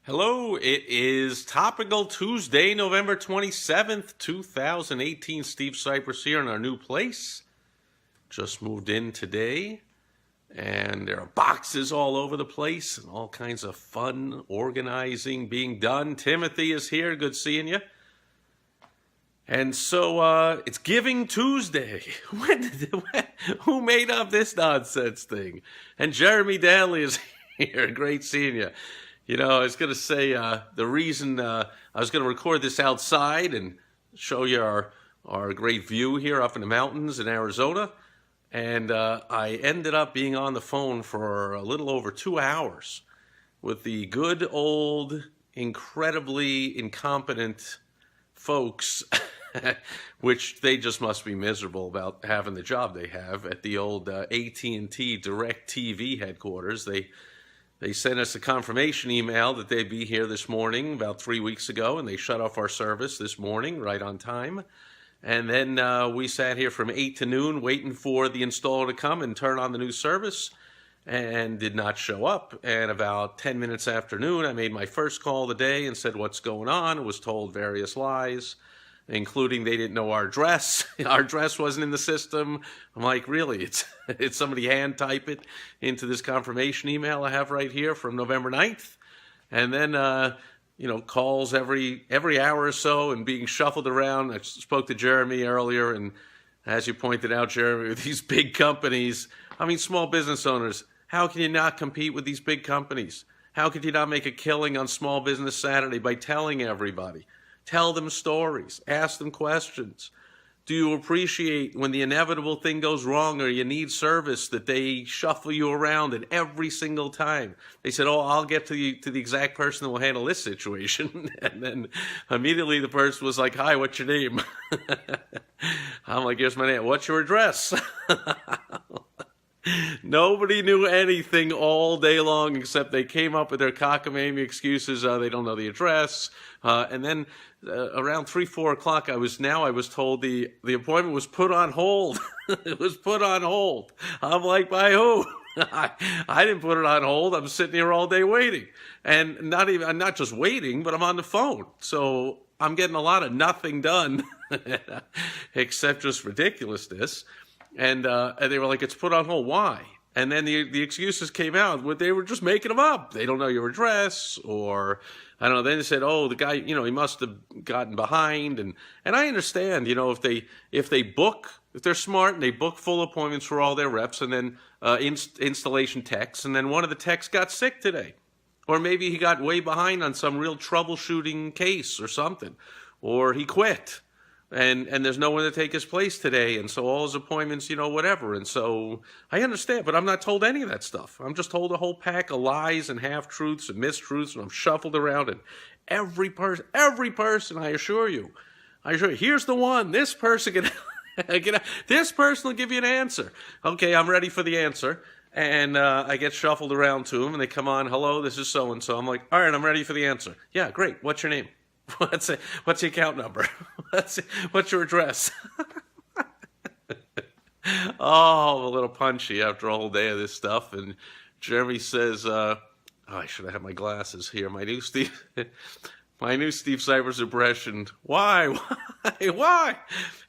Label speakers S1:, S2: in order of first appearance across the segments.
S1: Hello, it is Topical Tuesday, November 27th, 2018. Steve Sipress here in our new place. Just moved in today, and there are boxes all over the place and all kinds of fun organizing being done. Timothy is here. Good seeing you. And so it's Giving Tuesday. Who made up this nonsense thing? And Jeremy Danley is here. Great seeing you. You know, I was going to say the reason I was going to record this outside and show you our great view here up in the mountains in Arizona. And I ended up being on the phone for a little over 2 hours with the good old, incredibly incompetent folks, which they just must be miserable about having the job they have at the old AT&T Direct TV headquarters. They sent us a confirmation email that they'd be here this morning about 3 weeks ago, and they shut off our service this morning right on time. And then we sat here from 8 to noon waiting for the installer to come and turn on the new service, and did not show up. And about 10 minutes after noon, I made my first call of the day and said, "What's going on?" I was told various lies, including they didn't know our address. Our address wasn't in the system. I'm like, really? It's somebody hand type it into this confirmation email I have right here from November 9th. And then, calls every hour or so and being shuffled around. I spoke to Jeremy earlier, and as you pointed out, Jeremy, with these big companies, small business owners, how can you not compete with these big companies? How could you not make a killing on Small Business Saturday by telling everybody? Tell them stories. Ask them questions. Do you appreciate when the inevitable thing goes wrong or you need service that they shuffle you around and every single time? They said, "Oh, I'll get to the exact person that will handle this situation." And then immediately the person was like, "Hi, what's your name?" I'm like, "Here's my name. What's your address?" Nobody knew anything all day long except they came up with their cockamamie excuses. They don't know the address. And then around 3-4 o'clock, I was told the appointment was put on hold. It was put on hold. I'm like, by who? I didn't put it on hold. I'm sitting here all day waiting, and I'm not just waiting, but I'm on the phone. So I'm getting a lot of nothing done, except just ridiculousness. And they were like, "It's put on hold. Why?" And then the excuses came out. They were just making them up. They don't know your address, or I don't know. Then they said, "Oh, the guy, he must have gotten behind." And I understand, if they're smart and they book full appointments for all their reps, and then installation techs, and then one of the techs got sick today, or maybe he got way behind on some real troubleshooting case or something, or he quit. And there's no one to take his place today, and so all his appointments, whatever. And so I understand, but I'm not told any of that stuff. I'm just told a whole pack of lies and half-truths and mistruths, and I'm shuffled around. And every person, I assure you, here's the one. This person this person will give you an answer. Okay, I'm ready for the answer. And I get shuffled around to them, and they come on, "Hello, this is so-and-so." I'm like, "All right, I'm ready for the answer." "Yeah, great. What's your name?" What's the account number? What's your address? Oh, a little punchy after a whole day of this stuff. And Jeremy says, I should have had my glasses here. My new Steve Cypress impression. Why?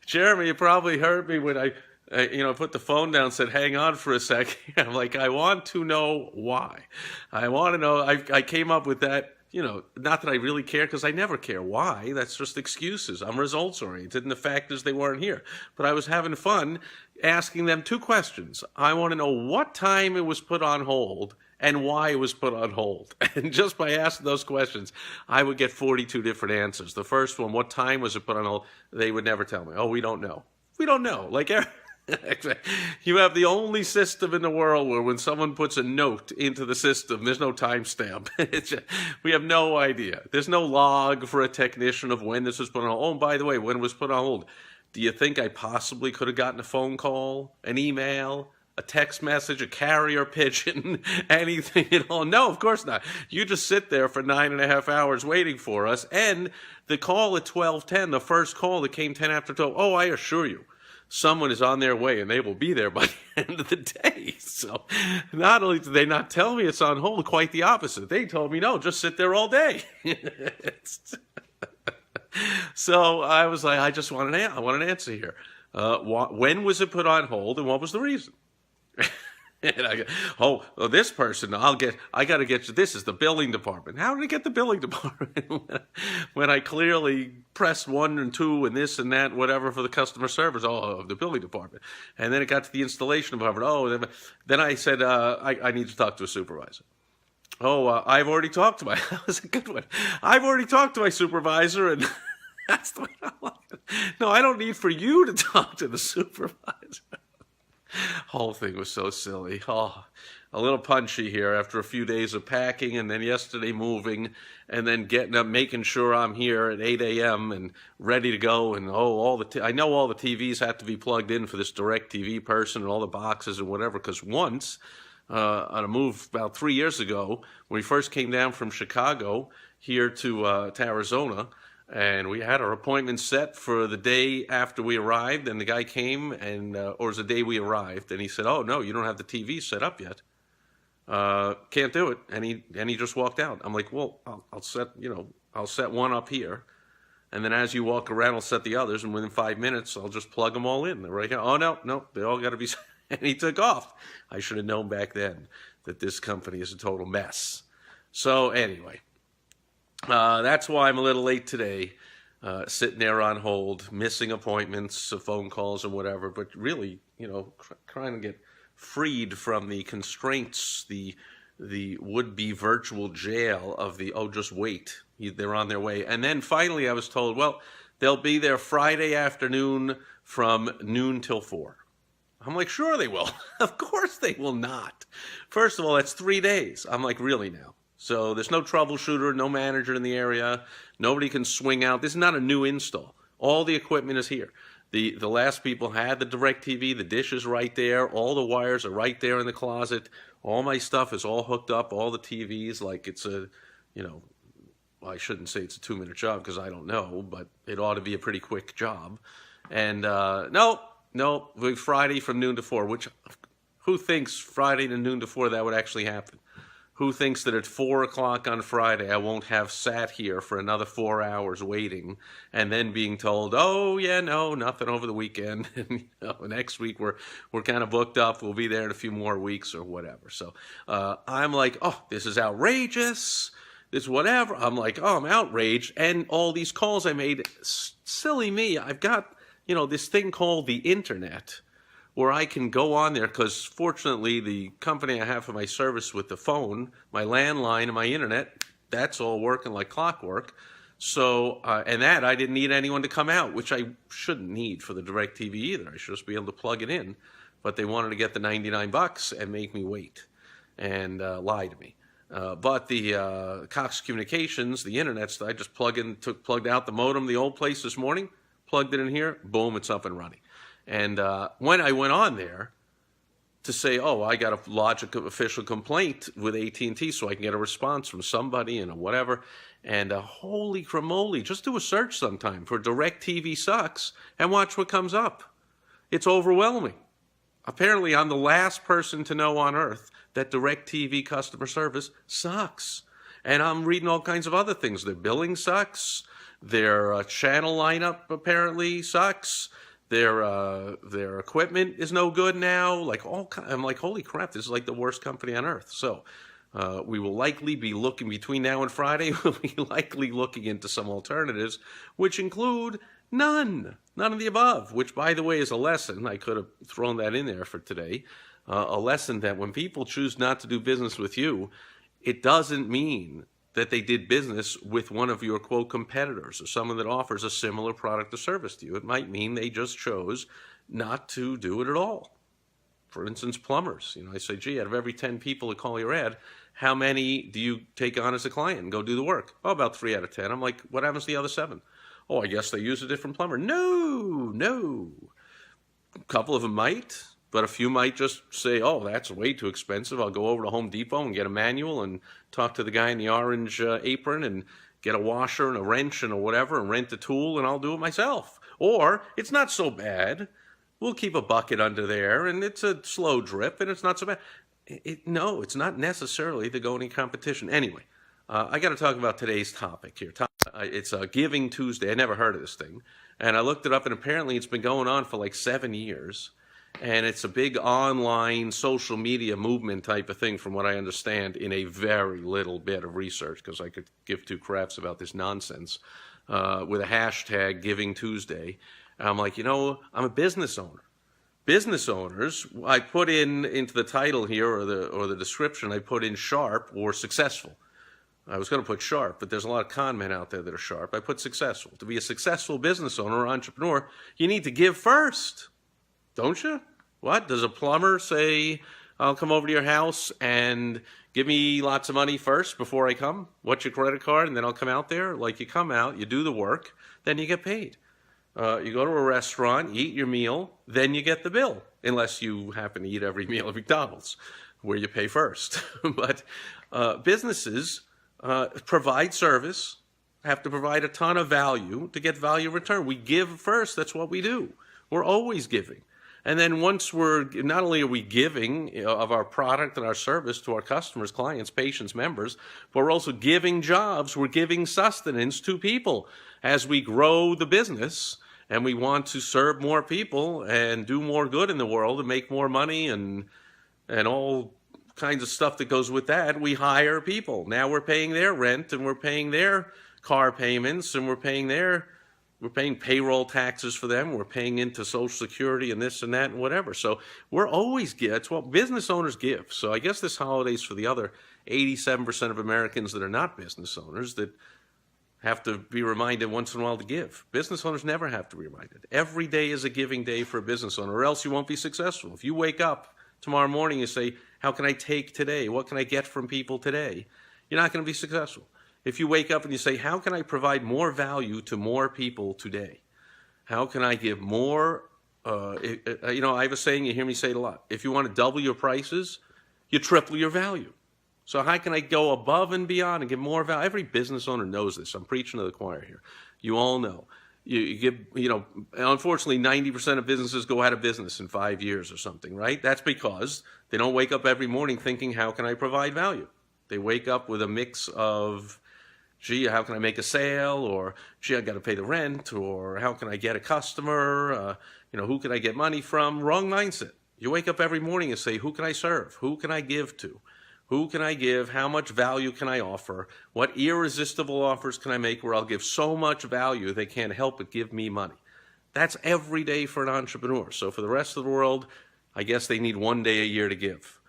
S1: Jeremy, you probably heard me when I put the phone down and said, "Hang on for a second." I'm like, I want to know why. I want to know. I came up with that. Not that I really care, because I never care why. That's just excuses. I'm results oriented, and the fact is they weren't here. But I was having fun asking them 2 questions. I want to know what time it was put on hold and why it was put on hold. And just by asking those questions, I would get 42 different answers. The first one, what time was it put on hold? They would never tell me. "Oh, we don't know." We don't know. Like, you have the only system in the world where when someone puts a note into the system, there's no timestamp. We have no idea. There's no log for a technician of when this was put on hold. Oh, and by the way, when it was put on hold, do you think I possibly could have gotten a phone call, an email, a text message, a carrier pigeon, anything at all? No, of course not. You just sit there for 9.5 hours waiting for us. And the call at 12:10, the first call that came 10 after 12, oh, I assure you, someone is on their way and they will be there by the end of the day. So not only did they not tell me it's on hold, quite the opposite. They told me, no, just sit there all day. So I was like, I just want I want an answer here. When was it put on hold and what was the reason? And I go, oh, this person, I got to get you. This is the billing department. How did I get the billing department when I clearly pressed 1 and 2 and this and that, whatever for the customer service? Oh, the billing department. And then it got to the installation department. Oh, then I said, I need to talk to a supervisor. Oh, I've already talked to that was a good one. I've already talked to my supervisor, and that's the way I like it. No, I don't need for you to talk to the supervisor. Whole thing was so silly. Oh, a little punchy here after a few days of packing and then yesterday moving and then getting up, making sure I'm here at 8 a.m. and ready to go. And I know all the TVs have to be plugged in for this direct TV person and all the boxes and whatever, because once on a move about 3 years ago, when we first came down from Chicago here to Arizona, and we had our appointment set for the day after we arrived, and the guy came, or it was the day we arrived, and he said, oh, no, you don't have the TV set up yet. Can't do it. And he just walked out. I'm like, well, I'll set one up here, and then as you walk around, I'll set the others, and within 5 minutes, I'll just plug them all in. They're right here. Oh, no, they all got to be set. And he took off. I should have known back then that this company is a total mess. So anyway, that's why I'm a little late today, sitting there on hold, missing appointments, phone calls and whatever, but really, trying to get freed from the constraints, the would-be virtual jail of just wait. They're on their way. And then finally I was told, well, they'll be there Friday afternoon from noon till 4. I'm like, sure they will. Of course they will not. First of all, that's 3 days. I'm like, really now? So there's no troubleshooter, no manager in the area. Nobody can swing out. This is not a new install. All the equipment is here. The last people had the DirecTV. The dish is right there. All the wires are right there in the closet. All my stuff is all hooked up. All the TVs, like it's a, well, I shouldn't say it's a 2-minute job because I don't know, but it ought to be a pretty quick job. And no, Friday from noon to 4, which who thinks Friday to noon to 4 that would actually happen? Who thinks that at 4 o'clock on Friday I won't have sat here for another 4 hours waiting and then being told, oh, yeah, no, nothing over the weekend. And next week we're kind of booked up. We'll be there in a few more weeks or whatever. So I'm like, oh, this is outrageous. This whatever. I'm like, oh, I'm outraged. And all these calls I made, silly me. I've got, this thing called the internet, where I can go on there, because fortunately the company I have for my service with the phone, my landline and my internet, that's all working like clockwork. So, and that I didn't need anyone to come out, which I shouldn't need for the DirecTV either. I should just be able to plug it in. But they wanted to get the $99 and make me wait and lie to me. But the Cox Communications, the internet, I just plugged out the modem, the old place this morning, plugged it in here, boom, it's up and running. And when I went on there to say, oh, I got to lodge an official complaint with AT&T so I can get a response from somebody and whatever, and holy cramoly, just do a search sometime for DirecTV sucks and watch what comes up. It's overwhelming. Apparently, I'm the last person to know on earth that DirecTV customer service sucks. And I'm reading all kinds of other things. Their billing sucks. Their channel lineup apparently sucks. Their equipment is no good now. I'm like, holy crap, this is like the worst company on earth. So we will likely be looking between now and Friday. We'll be likely looking into some alternatives, which include none of the above. Which, by the way, is a lesson. I could have thrown that in there for today. A lesson that when people choose not to do business with you, it doesn't mean that they did business with one of your, quote, competitors or someone that offers a similar product or service to you. It might mean they just chose not to do it at all. For instance, plumbers. I say, gee, out of every 10 people that call your ad, how many do you take on as a client and go do the work? Oh, about 3 out of 10. I'm like, what happens to the other 7? Oh, I guess they use a different plumber. No. A couple of them might. But a few might just say, oh, that's way too expensive. I'll go over to Home Depot and get a manual and talk to the guy in the orange apron and get a washer and a wrench and whatever and rent a tool and I'll do it myself. Or it's not so bad we'll keep a bucket under there, and it's a slow drip, and it's not so bad. No, it's not necessarily the going competition. Anyway, I got to talk about today's topic here. It's Giving Tuesday. I never heard of this thing, and I looked it up, and apparently it's been going on for like 7 years, and it's a big online social media movement type of thing, from what I understand, in a very little bit of research, because I could give two craps about this nonsense, with a hashtag Giving Tuesday. And I'm like, I'm a business owner. Business owners, I put into the title here, or the description, I put in sharp or successful. I was going to put sharp, but there's a lot of con men out there that are sharp. I put successful. To be a successful business owner or entrepreneur, you need to give first, don't you? What? Does a plumber say, I'll come over to your house and give me lots of money first before I come? What's your credit card? And then I'll come out there? Like, you come out, you do the work, then you get paid. You go to a restaurant, you eat your meal, then you get the bill, unless you happen to eat every meal at McDonald's, where you pay first. But businesses provide service, have to provide a ton of value to get value return. We give first. That's what we do. We're always giving. And then once not only are we giving of our product and our service to our customers, clients, patients, members, but we're also giving jobs. We're giving sustenance to people as we grow the business. And we want to serve more people and do more good in the world and make more money and all kinds of stuff that goes with that. We hire people. Now we're paying their rent, and we're paying their car payments, and we're paying payroll taxes for them. We're paying into Social Security and this and that and whatever. So we're always give. It's what business owners give. So I guess this holiday's for the other 87% of Americans that are not business owners that have to be reminded once in a while to give. Business owners never have to be reminded. Every day is a giving day for a business owner, or else you won't be successful. If you wake up tomorrow morning and say, how can I take today? What can I get from people today? You're not going to be successful. If you wake up and you say, how can I provide more value to more people today? How can I give more? I have a saying, you hear me say it a lot. If you want to double your prices, you triple your value. So how can I go above and beyond and give more value? Every business owner knows this. I'm preaching to the choir here. You all know. You give, unfortunately, 90% of businesses go out of business in 5 years or something, right? That's because they don't wake up every morning thinking, how can I provide value? They wake up with a mix of, gee, how can I make a sale? Or, gee, I got to pay the rent. Or how can I get a customer? Who can I get money from? Wrong mindset. You wake up every morning and say, who can I serve? Who can I give to? Who can I give? How much value can I offer? What irresistible offers can I make where I'll give so much value they can't help but give me money? That's every day for an entrepreneur. So for the rest of the world, I guess they need 1 day a year to give.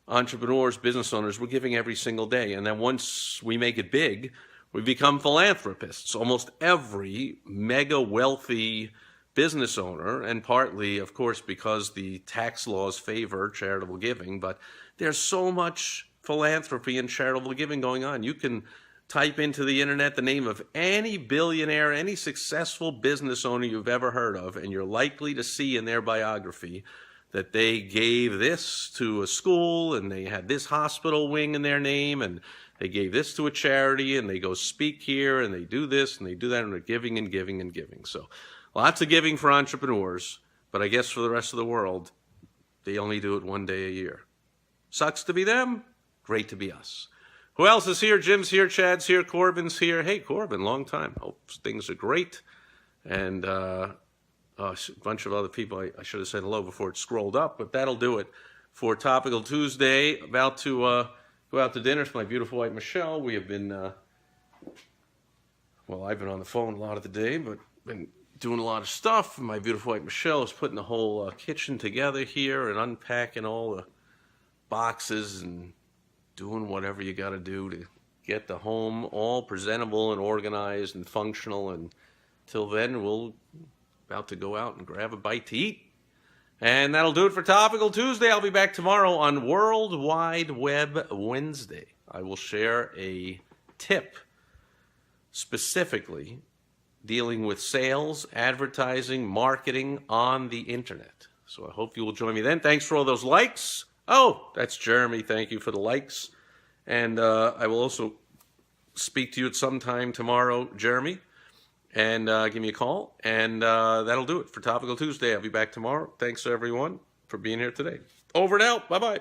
S1: Entrepreneurs, business owners, we're giving every single day. And then once we make it big, we become philanthropists. Almost every mega wealthy business owner, and partly, of course, because the tax laws favor charitable giving, but there's so much philanthropy and charitable giving going on. You can type into the internet the name of any billionaire, any successful business owner you've ever heard of, and you're likely to see in their biography that they gave this to a school, and they had this hospital wing in their name, and they gave this to a charity, and they go speak here, and they do this, and they do that, and they're giving and giving and giving. So lots of giving for entrepreneurs, but I guess for the rest of the world, they only do it 1 day a year. Sucks to be them. Great to be us. Who else is here? Jim's here, Chad's here, Corbin's here. Hey, Corbin, long time. Hope things are great. And a bunch of other people. I should have said hello before it scrolled up, but that'll do it for Topical Tuesday. About to go out to dinner with my beautiful wife, Michelle. We have been, I've been on the phone a lot of the day, but been doing a lot of stuff. My beautiful wife, Michelle, is putting the whole kitchen together here and unpacking all the boxes and doing whatever you got to do to get the home all presentable and organized and functional. And till then, we'll about to go out and grab a bite to eat. And that'll do it for Topical Tuesday. I'll be back tomorrow on World Wide Web Wednesday. I will share a tip specifically dealing with sales, advertising, marketing on the internet. So I hope you will join me then. Thanks for all those likes. Oh, that's Jeremy. Thank you for the likes. And I will also speak to you at some time tomorrow, Jeremy. and give me a call. And that'll do it for Topical Tuesday. I'll be back tomorrow. Thanks, everyone, for being here today. Over and out. Bye-bye.